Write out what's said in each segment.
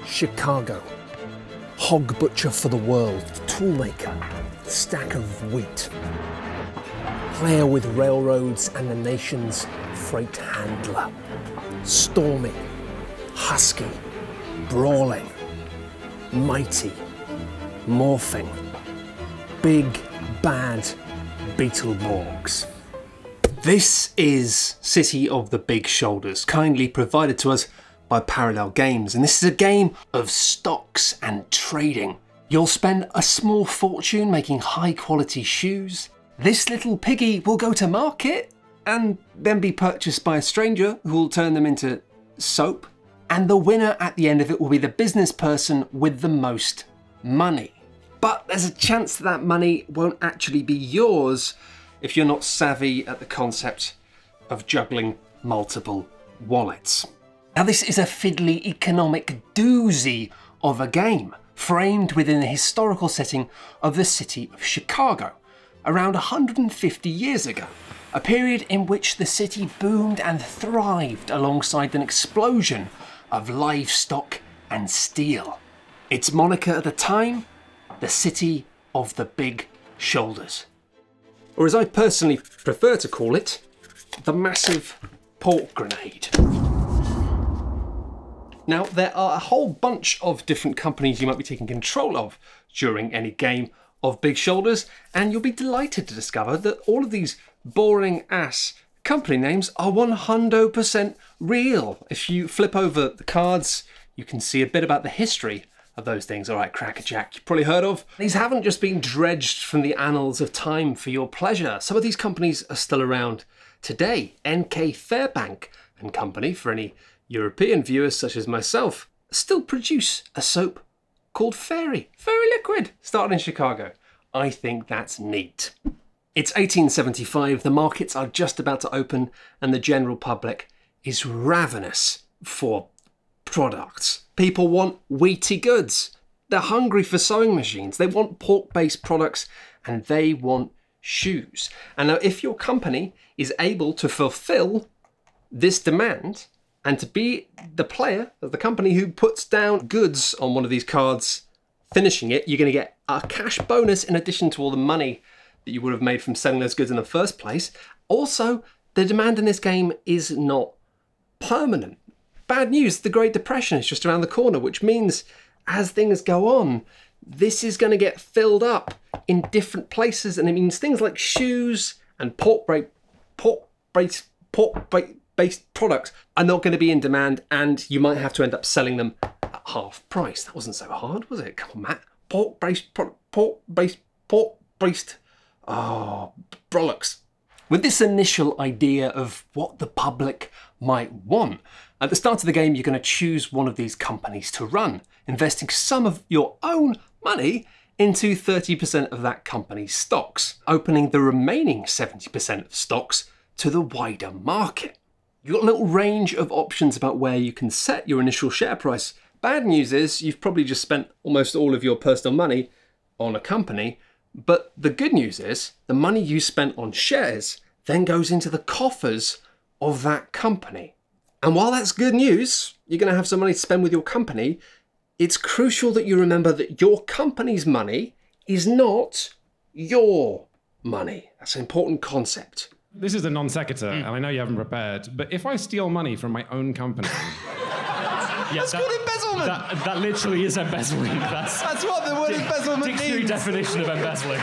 Chicago. Hog butcher for the world, toolmaker, stack of wheat. Player with railroads and the nation's freight handler. Stormy, husky, brawling, mighty, morphing. Big, bad Beetleborgs. This is City of the Big Shoulders, kindly provided to us by Parallel Games, and this is a game of stocks and trading. You'll spend a small fortune making high quality shoes. This little piggy will go to market and then be purchased by a stranger who will turn them into soap. And the winner at the end of it will be the business person with the most money. But there's a chance that money won't actually be yours if you're not savvy at the concept of juggling multiple wallets. Now this is a fiddly economic doozy of a game, framed within the historical setting of the city of Chicago, around 150 years ago, a period in which the city boomed and thrived alongside an explosion of livestock and steel. Its moniker at the time, the City of the Big Shoulders. Or as I personally prefer to call it, the Massive Pork Grenade. Now, there are a whole bunch of different companies you might be taking control of during any game of Big Shoulders, and you'll be delighted to discover that all of these boring ass company names are 100% real. If you flip over the cards, you can see a bit about the history of those things. All right, Crackerjack, you've probably heard of. These haven't just been dredged from the annals of time for your pleasure. Some of these companies are still around today. NK Fairbank and Company, for any European viewers such as myself, still produce a soap called Fairy Liquid, started in Chicago. I think that's neat. It's 1875, the markets are just about to open, and the general public is ravenous for products. People want wheaty goods. They're hungry for sewing machines. They want pork-based products, and they want shoes. And now if your company is able to fulfill this demand and to be the player, the company who puts down goods on one of these cards, finishing it, you're going to get a cash bonus in addition to all the money that you would have made from selling those goods in the first place. Also, the demand in this game is not permanent. Bad news, the Great Depression is just around the corner, which means as things go on, this is going to get filled up in different places, and it means things like shoes and pork-based products are not going to be in demand, and you might have to end up selling them at half price. That wasn't so hard, was it? Come on, Matt. Pork-based, oh, bollocks. With this initial idea of what the public might want, at the start of the game, you're going to choose one of these companies to run, investing some of your own money into 30% of that company's stocks, opening the remaining 70% of stocks to the wider market. You've got a little range of options about where you can set your initial share price. Bad news is you've probably just spent almost all of your personal money on a company, but the good news is the money you spent on shares then goes into the coffers of that company. And while that's good news, you're going to have some money to spend with your company, it's crucial that you remember that your company's money is not your money. That's an important concept. This is a non sequitur, and I know you haven't prepared, but if I steal money from my own company... That's called embezzlement! That literally is embezzling. That's what the word embezzlement means. Dictionary definition of embezzling.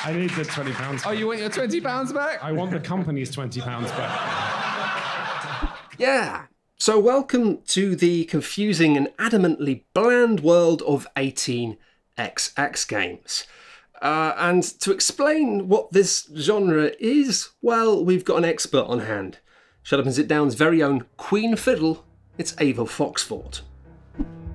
I need the £20. Oh, you want your £20 back? I want the company's £20 back. Yeah. So welcome to the confusing and adamantly bland world of 18xx games. And to explain what this genre is, well, we've got an expert on hand. Shut Up and Sit Down's very own Queen Fiddle, it's Ava Foxford.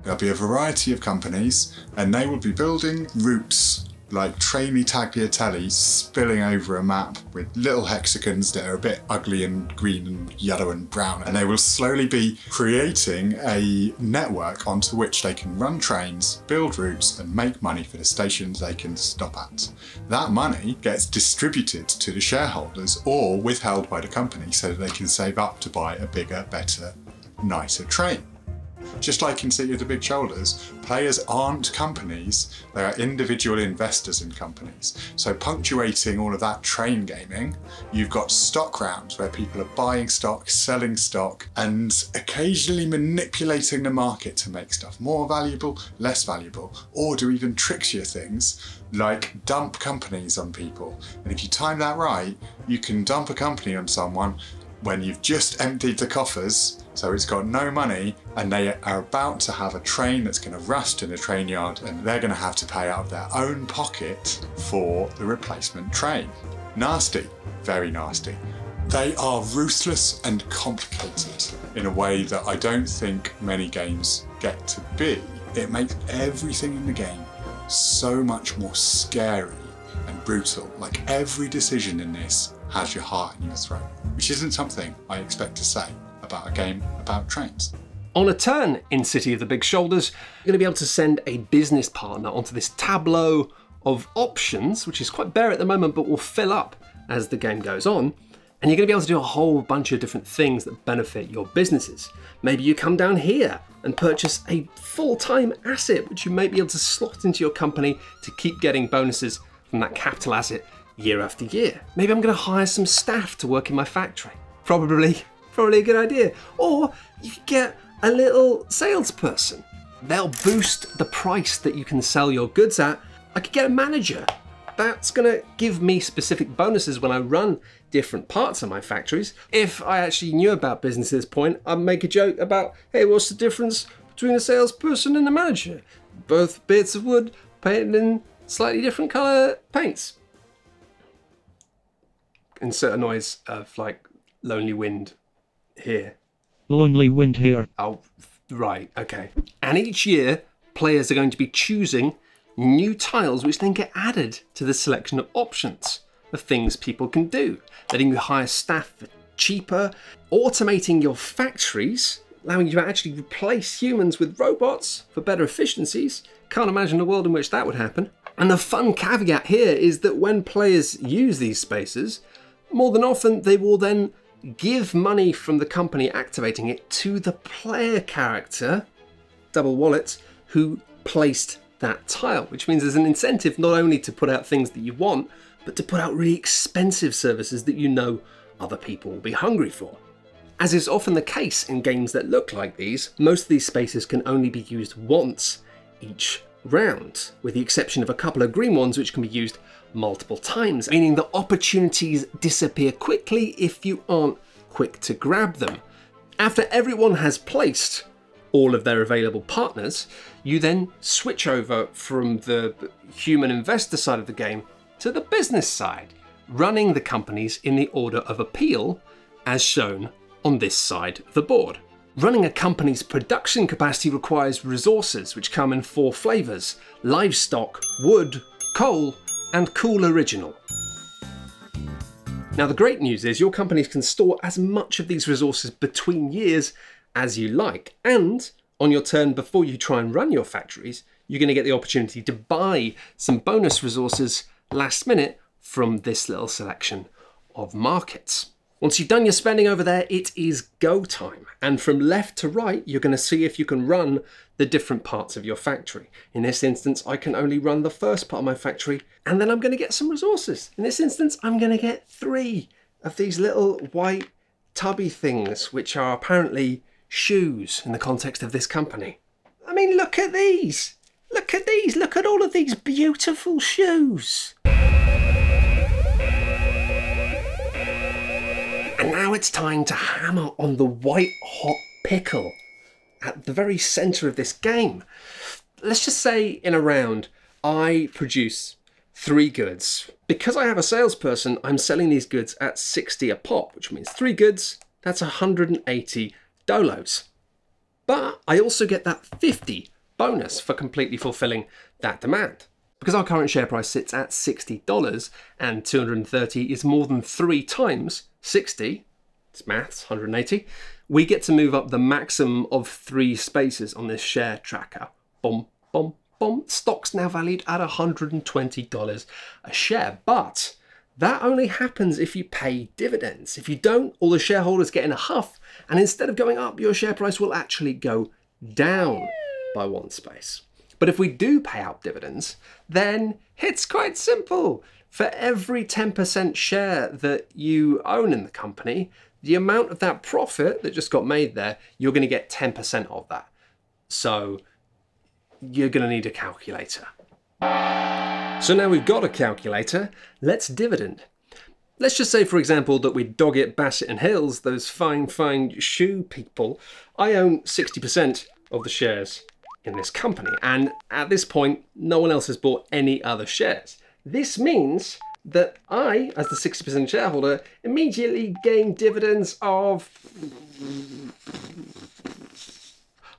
There'll be a variety of companies, and they will be building routes like trainy tagliatelle spilling over a map with little hexagons that are a bit ugly and green and yellow and brown, and they will slowly be creating a network onto which they can run trains, build routes and make money for the stations they can stop at. That money gets distributed to the shareholders or withheld by the company so that they can save up to buy a bigger, better nicer train. Just like in City of the Big Shoulders, players aren't companies, they are individual investors in companies. So punctuating all of that train gaming, you've got stock rounds where people are buying stock, selling stock, and occasionally manipulating the market to make stuff more valuable, less valuable, or do even trickier things like dump companies on people. And if you time that right, you can dump a company on someone when you've just emptied the coffers, so it's got no money, and they are about to have a train that's going to rust in a train yard, and they're going to have to pay out of their own pocket for the replacement train. Nasty, very nasty. They are ruthless and complicated in a way that I don't think many games get to be. It makes everything in the game so much more scary and brutal. Like, every decision in this has your heart in your throat, which isn't something I expect to say about a game about trains. On a turn in City of the Big Shoulders, you're going to be able to send a business partner onto this tableau of options, which is quite bare at the moment, but will fill up as the game goes on. And you're going to be able to do a whole bunch of different things that benefit your businesses. Maybe you come down here and purchase a full-time asset, which you may be able to slot into your company to keep getting bonuses from that capital asset year after year. Maybe I'm going to hire some staff to work in my factory. Probably a good idea. Or you could get a little salesperson. They'll boost the price that you can sell your goods at. I could get a manager. That's going to give me specific bonuses when I run different parts of my factories. If I actually knew about business at this point, I'd make a joke about, hey, what's the difference between a salesperson and a manager? Both bits of wood painted in slightly different colour paints. Insert a noise of like lonely wind here. Lonely wind here. Oh, right, okay. And each year, players are going to be choosing new tiles which then get added to the selection of options of things people can do. Letting you hire staff for cheaper, automating your factories, allowing you to actually replace humans with robots for better efficiencies. Can't imagine a world in which that would happen. And the fun caveat here is that when players use these spaces, more than often they will then give money from the company activating it to the player character, double wallets, who placed that tile, which means there's an incentive not only to put out things that you want, but to put out really expensive services that you know other people will be hungry for. As is often the case in games that look like these, most of these spaces can only be used once each round, with the exception of a couple of green ones which can be used multiple times, meaning that opportunities disappear quickly if you aren't quick to grab them. After everyone has placed all of their available partners, you then switch over from the human investor side of the game to the business side, running the companies in the order of appeal as shown on this side of the board. Running a company's production capacity requires resources which come in 4 flavours: livestock, wood, coal, and cool original. Now the great news is your companies can store as much of these resources between years as you like, and on your turn before you try and run your factories, you're going to get the opportunity to buy some bonus resources last minute from this little selection of markets. Once you've done your spending over there, it is go time. And from left to right, you're going to see if you can run the different parts of your factory. In this instance, I can only run the first part of my factory, and then I'm going to get some resources. In this instance, I'm going to get 3 of these little white tubby things, which are apparently shoes in the context of this company. I mean, look at these. Look at these. Look at all of these beautiful shoes. And now it's time to hammer on the white hot pickle at the very centre of this game. Let's just say in a round, I produce 3 goods. Because I have a salesperson, I'm selling these goods at 60 a pop, which means 3 goods, that's 180 dolos. But I also get that 50 bonus for completely fulfilling that demand. Because our current share price sits at $60 and 230 is more than 3 times 60, it's maths, 180, we get to move up the maximum of 3 spaces on this share tracker. Boom, boom, boom. Stock's now valued at $120 a share, but That only happens if you pay dividends. If you don't, all the shareholders get in a huff, and instead of going up, your share price will actually go down by 1 space. But if we do pay out dividends, then it's quite simple. For every 10% share that you own in the company, the amount of that profit that just got made there, you're going to get 10% of that. So you're going to need a calculator. So now we've got a calculator, let's dividend. Let's just say, for example, that we Doggett, Bassett and Hills, those fine shoe people. I own 60% of the shares in this company, and at this point, no one else has bought any other shares. This means that I, as the 60% shareholder, immediately gain dividends of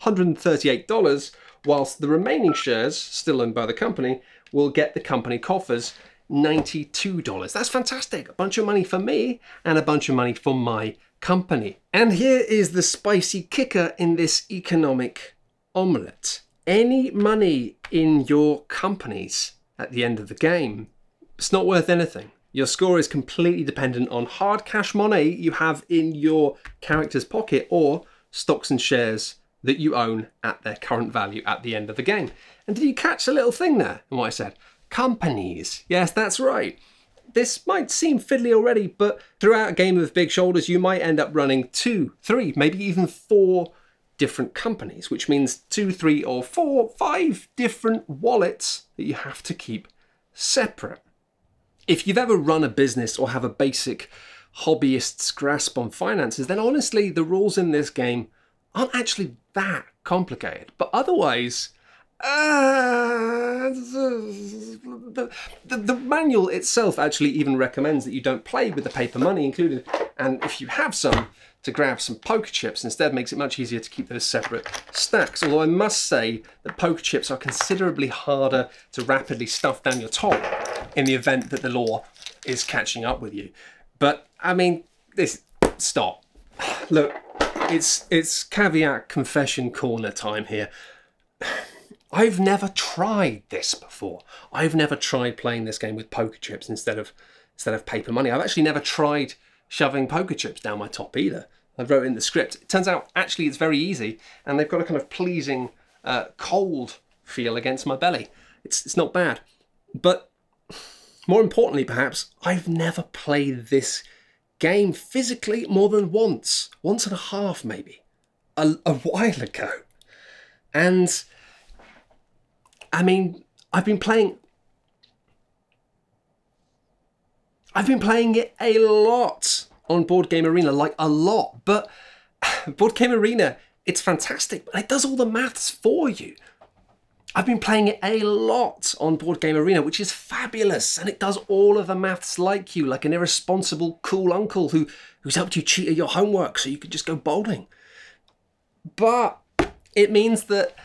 $138, whilst the remaining shares, still owned by the company, will get the company coffers $92. That's fantastic. A bunch of money for me and a bunch of money for my company. And here is the spicy kicker in this economic omelette. Any money in your companies at the end of the game, it's not worth anything. Your score is completely dependent on hard cash money you have in your character's pocket or stocks and shares that you own at their current value at the end of the game. And did you catch a little thing there in what I said? Companies. Yes, that's right. This might seem fiddly already, but throughout a game of Big Shoulders, you might end up running 2, 3, maybe even 4 different companies, which means 2, 3, or 4, 5 different wallets that you have to keep separate. If you've ever run a business or have a basic hobbyist's grasp on finances, then honestly, the rules in this game aren't actually that complicated. But otherwise, the manual itself actually even recommends that you don't play with the paper money included. And if you have some, to grab some poker chips instead makes it much easier to keep those separate stacks. Although I must say that poker chips are considerably harder to rapidly stuff down your top in the event that the law is catching up with you. But I mean, stop. Look, it's caveat confession corner time here. I've never tried this before. I've never tried playing this game with poker chips instead of paper money. I've actually never tried shoving poker chips down my top either. I wrote in the script. It turns out actually it's very easy, and they've got a kind of pleasing cold feel against my belly. It's not bad. But more importantly, perhaps, I've never played this game physically more than once and a half maybe, a while ago. And I mean, I've been playing it a lot on Board Game Arena, like a lot, but Board Game Arena, it's fantastic, but it does all the maths for you. I've been playing it a lot on Board Game Arena, which is fabulous, and it does all of the maths like you, like an irresponsible, cool uncle who's helped you cheat at your homework so you could just go bowling. But it means that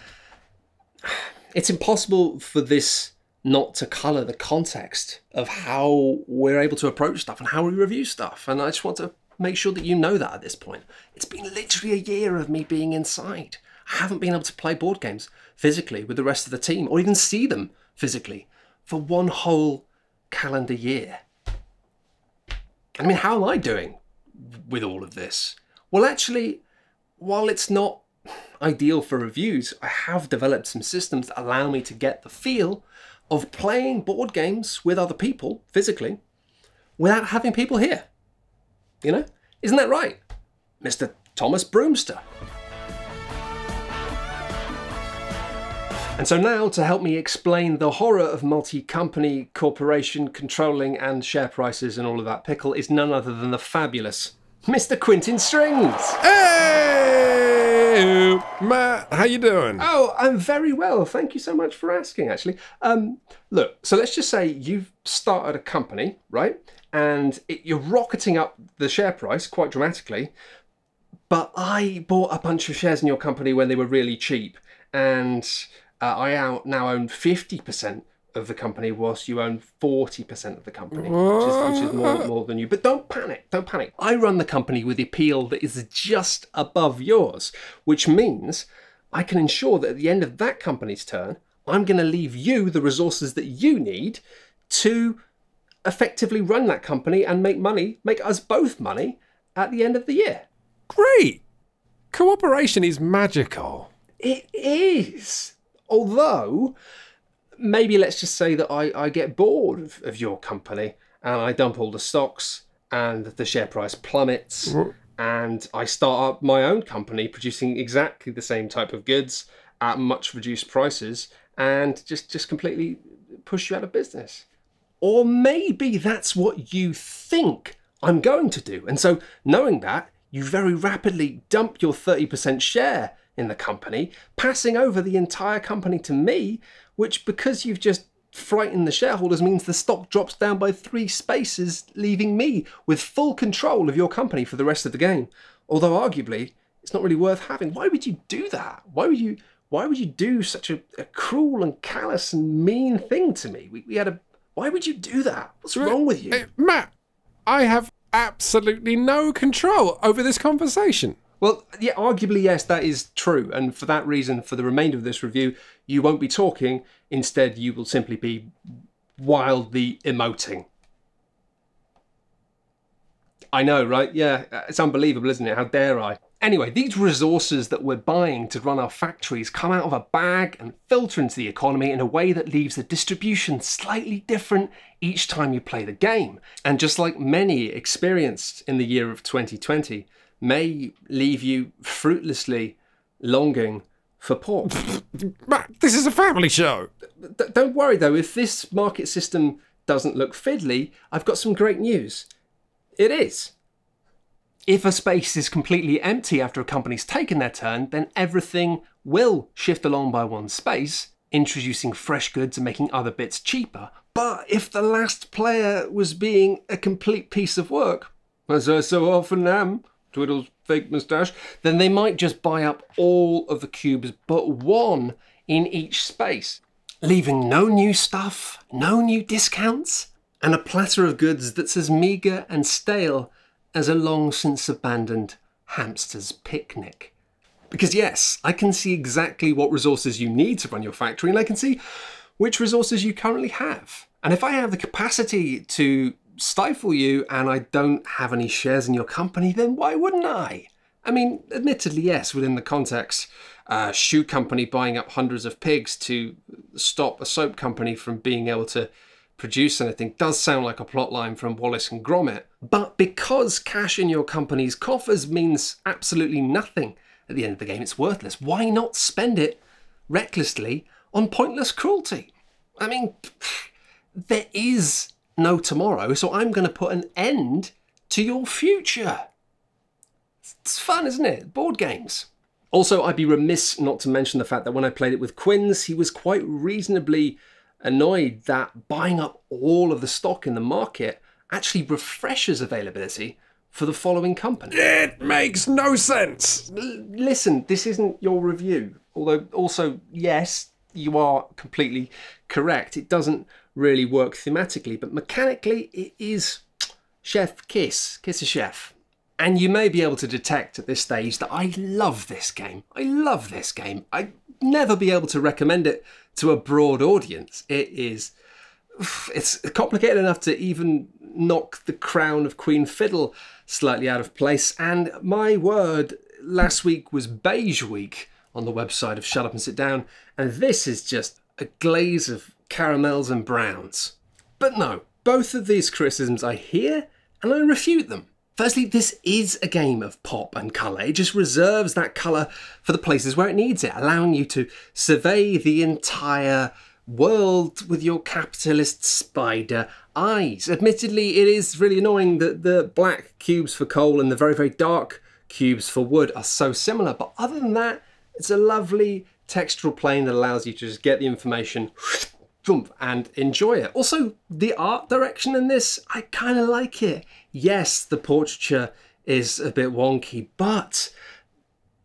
it's impossible for this not to colour the context of how we're able to approach stuff and how we review stuff. And I just want to make sure that you know that at this point. It's been literally a year of me being inside. I haven't been able to play board games physically with the rest of the team or even see them physically for one whole calendar year. I mean, how am I doing with all of this? Well, actually, while it's not ideal for reviews, I have developed some systems that allow me to get the feel of playing board games with other people physically without having people here. You know? Isn't that right, Mr. Thomas Broomster? And so now, to help me explain the horror of multi-company corporation controlling and share prices and all of that pickle is none other than the fabulous Mr. Quentin Strings. Hey, Matt, how you doing? Oh, I'm very well. Thank you so much for asking, actually. Look, so let's just say you've started a company, right? And you're rocketing up the share price quite dramatically. But I bought a bunch of shares in your company when they were really cheap. And I now own 50% of the company, whilst you own 40% of the company, which is more than you. But don't panic, don't panic. I run the company with the appeal that is just above yours, which means I can ensure that at the end of that company's turn, I'm going to leave you the resources that you need to effectively run that company and make money, make us both money at the end of the year. Great! Cooperation is magical. It is. Although, maybe let's just say that I get bored of your company and I dump all the stocks and the share price plummets and I start up my own company producing exactly the same type of goods at much reduced prices and just completely push you out of business. Or maybe that's what you think I'm going to do. And so knowing that, you very rapidly dump your 30% share in the company, passing over the entire company to me, which, because you've just frightened the shareholders, means the stock drops down by 3 spaces, leaving me with full control of your company for the rest of the game. Although arguably, it's not really worth having. Why would you do that? Why would you do such a cruel and callous and mean thing to me? Why would you do that? What's wrong with you? Matt, I have absolutely no control over this conversation. Well, yeah, arguably, yes, that is true. And for that reason, for the remainder of this review, you won't be talking. Instead, you will simply be wildly emoting. I know, right? Yeah, it's unbelievable, isn't it? How dare I? Anyway, these resources that we're buying to run our factories come out of a bag and filter into the economy in a way that leaves the distribution slightly different each time you play the game. And just like many experienced in the year of 2020, may leave you fruitlessly longing for pork. Matt, this is a family show. Don't worry though, if this market system doesn't look fiddly, I've got some great news. It is. If a space is completely empty after a company's taken their turn, then everything will shift along by one space, introducing fresh goods and making other bits cheaper. But if the last player was being a complete piece of work, as I so often am, Twiddle's fake moustache, then they might just buy up all of the cubes but one in each space, leaving no new stuff, no new discounts, and a platter of goods that's as meagre and stale as a long since abandoned hamster's picnic. Because yes, I can see exactly what resources you need to run your factory, and I can see which resources you currently have. And if I have the capacity to stifle you and I don't have any shares in your company, then why wouldn't I? I mean, admittedly, yes, within the context, a shoe company buying up hundreds of pigs to stop a soap company from being able to produce anything does sound like a plotline from Wallace and Gromit. But because cash in your company's coffers means absolutely nothing at the end of the game, it's worthless. Why not spend it recklessly on pointless cruelty? I mean, there is no tomorrow, so I'm going to put an end to your future. It's fun, isn't it? Board games. Also, I'd be remiss not to mention the fact that when I played it with Quinns, he was quite reasonably annoyed that buying up all of the stock in the market actually refreshes availability for the following company. It makes no sense. Listen, this isn't your review. Although also, yes, you are completely correct. It doesn't really work thematically, but mechanically it is chef kiss a chef. And you may be able to detect at this stage that I love this game. I love this game. I'd never be able to recommend it to a broad audience. It's complicated enough to even knock the crown of Queen Fiddle slightly out of place. And my word, last week was beige week on the website of Shut Up and Sit Down. And this is just a glaze of caramels and browns. But no, both of these criticisms I hear and I refute them. Firstly, this is a game of pop and colour. It just reserves that colour for the places where it needs it, allowing you to survey the entire world with your capitalist spider eyes. Admittedly, it is really annoying that the black cubes for coal and the very, very dark cubes for wood are so similar. But other than that, it's a lovely textural plane that allows you to just get the information and enjoy it. Also, the art direction in this, I kind of like it. Yes, the portraiture is a bit wonky, but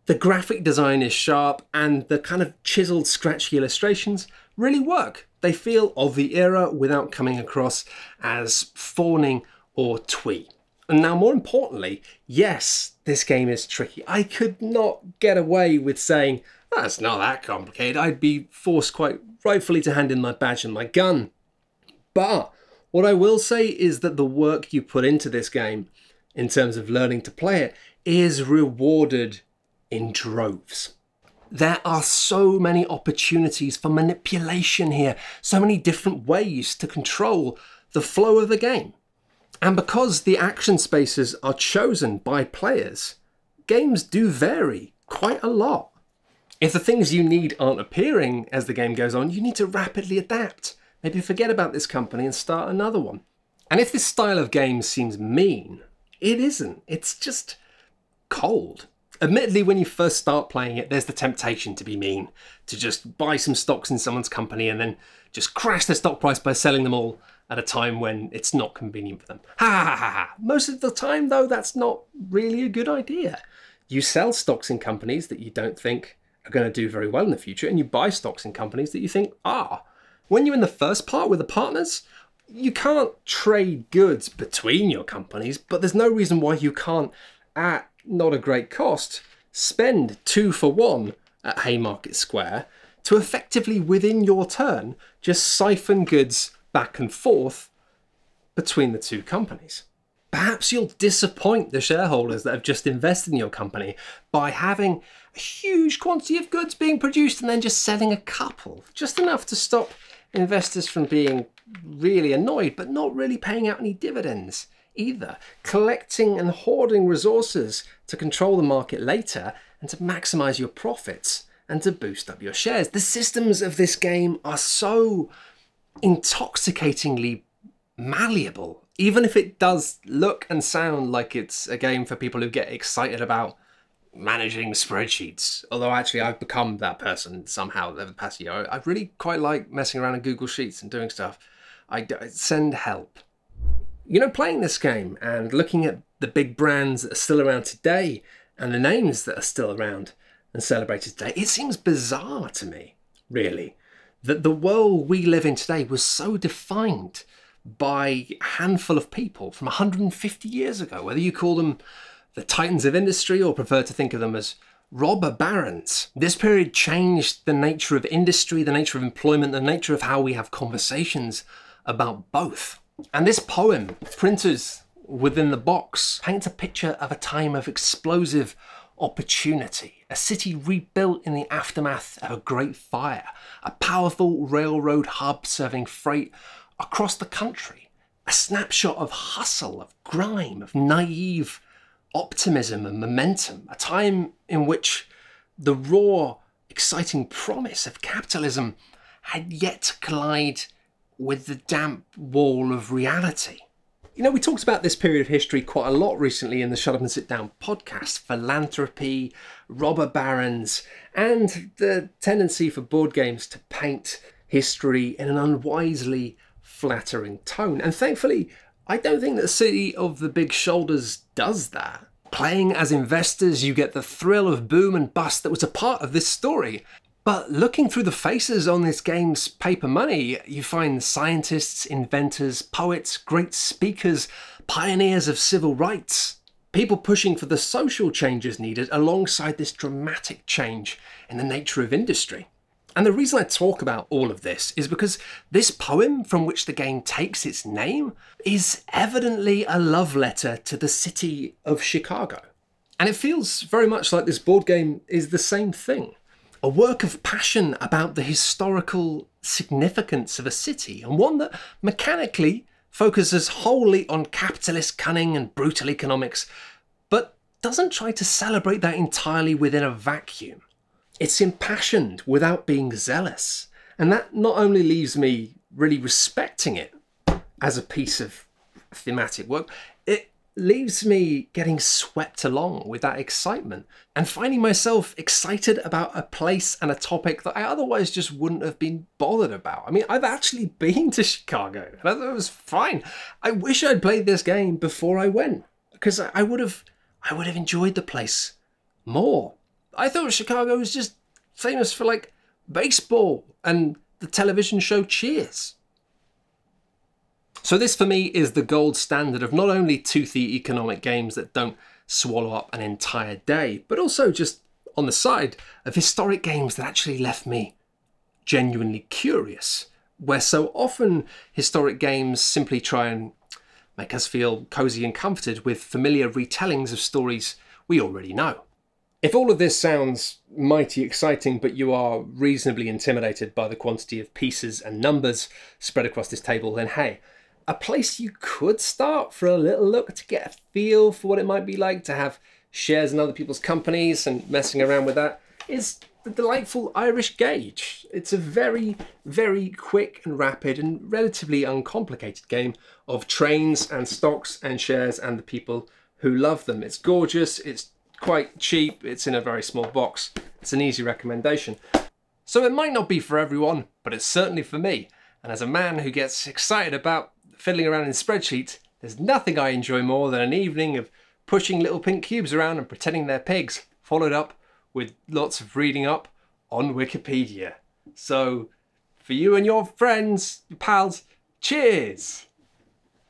the graphic design is sharp and the kind of chiseled, scratchy illustrations really work. They feel of the era without coming across as fawning or twee. And now, more importantly, yes, this game is tricky. I could not get away with saying, that's not that complicated. I'd be forced quite rightfully to hand in my badge and my gun. But What I will say is that the work you put into this game, in terms of learning to play it, is rewarded in droves. There are so many opportunities for manipulation here, so many different ways to control the flow of the game. And because the action spaces are chosen by players, games do vary quite a lot. If the things you need aren't appearing as the game goes on, you need to rapidly adapt. Maybe forget about this company and start another one. And if this style of game seems mean, it isn't. It's just cold. Admittedly, when you first start playing it, there's the temptation to be mean, to just buy some stocks in someone's company and then just crash their stock price by selling them all at a time when it's not convenient for them. Ha ha ha ha. Most of the time, though, that's not really a good idea. You sell stocks in companies that you don't think are going to do very well in the future, and you buy stocks in companies that you think are. When you're in the first part with the partners, you can't trade goods between your companies, but there's no reason why you can't, at not a great cost, spend 2 for 1 at Haymarket Square to effectively, within your turn, just siphon goods back and forth between the two companies. Perhaps you'll disappoint the shareholders that have just invested in your company by having a huge quantity of goods being produced and then just selling a couple, just enough to stop investors from being really annoyed, but not really paying out any dividends either. Collecting and hoarding resources to control the market later and to maximize your profits and to boost up your shares. The systems of this game are so intoxicatingly malleable, even if it does look and sound like it's a game for people who get excited about managing spreadsheets. Although actually I've become that person somehow over the past year. I really quite like messing around in Google Sheets and doing stuff. I send help. You know, playing this game and looking at the big brands that are still around today and the names that are still around and celebrated today, it seems bizarre to me, really, that the world we live in today was so defined by a handful of people from 150 years ago, whether you call them the titans of industry or prefer to think of them as robber barons. This period changed the nature of industry, the nature of employment, the nature of how we have conversations about both. And this poem, Printers Within the Box, paints a picture of a time of explosive opportunity, a city rebuilt in the aftermath of a great fire, a powerful railroad hub serving freight across the country, a snapshot of hustle, of grime, of naive optimism and momentum, a time in which the raw, exciting promise of capitalism had yet to collide with the damp wall of reality. You know, we talked about this period of history quite a lot recently in the Shut Up and Sit Down podcast. Philanthropy, robber barons, and the tendency for board games to paint history in an unwisely flattering tone. And thankfully, I don't think that City of the Big Shoulders does that. Playing as investors, you get the thrill of boom and bust that was a part of this story. But looking through the faces on this game's paper money, you find scientists, inventors, poets, great speakers, pioneers of civil rights, people pushing for the social changes needed alongside this dramatic change in the nature of industry. And the reason I talk about all of this is because this poem from which the game takes its name is evidently a love letter to the city of Chicago. And it feels very much like this board game is the same thing. A work of passion about the historical significance of a city, and one that mechanically focuses wholly on capitalist cunning and brutal economics, but doesn't try to celebrate that entirely within a vacuum. It's impassioned without being zealous, and that not only leaves me really respecting it as a piece of thematic work, it leaves me getting swept along with that excitement and finding myself excited about a place and a topic that I otherwise just wouldn't have been bothered about. I mean, I've actually been to Chicago and I thought it was fine. I wish I'd played this game before I went, because I would have enjoyed the place more. I thought Chicago was just famous for like baseball and the television show Cheers. So this for me is the gold standard of not only toothy economic games that don't swallow up an entire day, but also just on the side of historic games that actually left me genuinely curious, where so often historic games simply try and make us feel cozy and comforted with familiar retellings of stories we already know. If all of this sounds mighty exciting, but you are reasonably intimidated by the quantity of pieces and numbers spread across this table, then hey, a place you could start for a little look to get a feel for what it might be like to have shares in other people's companies and messing around with that is the delightful Irish Gauge. It's a very, very quick and rapid and relatively uncomplicated game of trains and stocks and shares and the people who love them. It's gorgeous, it's quite cheap, it's in a very small box. It's an easy recommendation. So it might not be for everyone, but it's certainly for me. And as a man who gets excited about fiddling around in spreadsheets, there's nothing I enjoy more than an evening of pushing little pink cubes around and pretending they're pigs, followed up with lots of reading up on Wikipedia. So for you and your friends, your pals, cheers!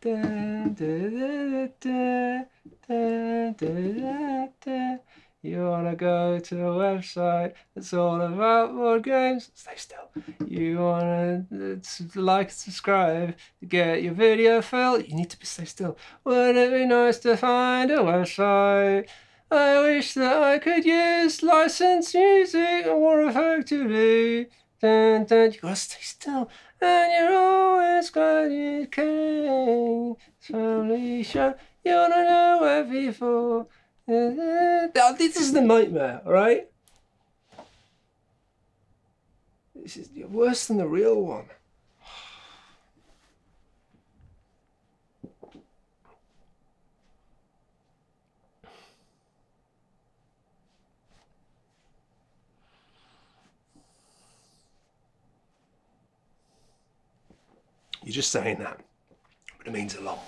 Da, da, da, da, da, da. You wanna go to a website that's all about board games? Stay still. You wanna like and subscribe to get your video filled? You need to stay still. Wouldn't it be nice to find a website? I wish that I could use licensed music more effectively. Dun, dun. You gotta stay still. And you're always glad you came. Family show, you wanna know where people. This is the nightmare, alright? This is worse than the real one. You're just saying that, but it means a lot.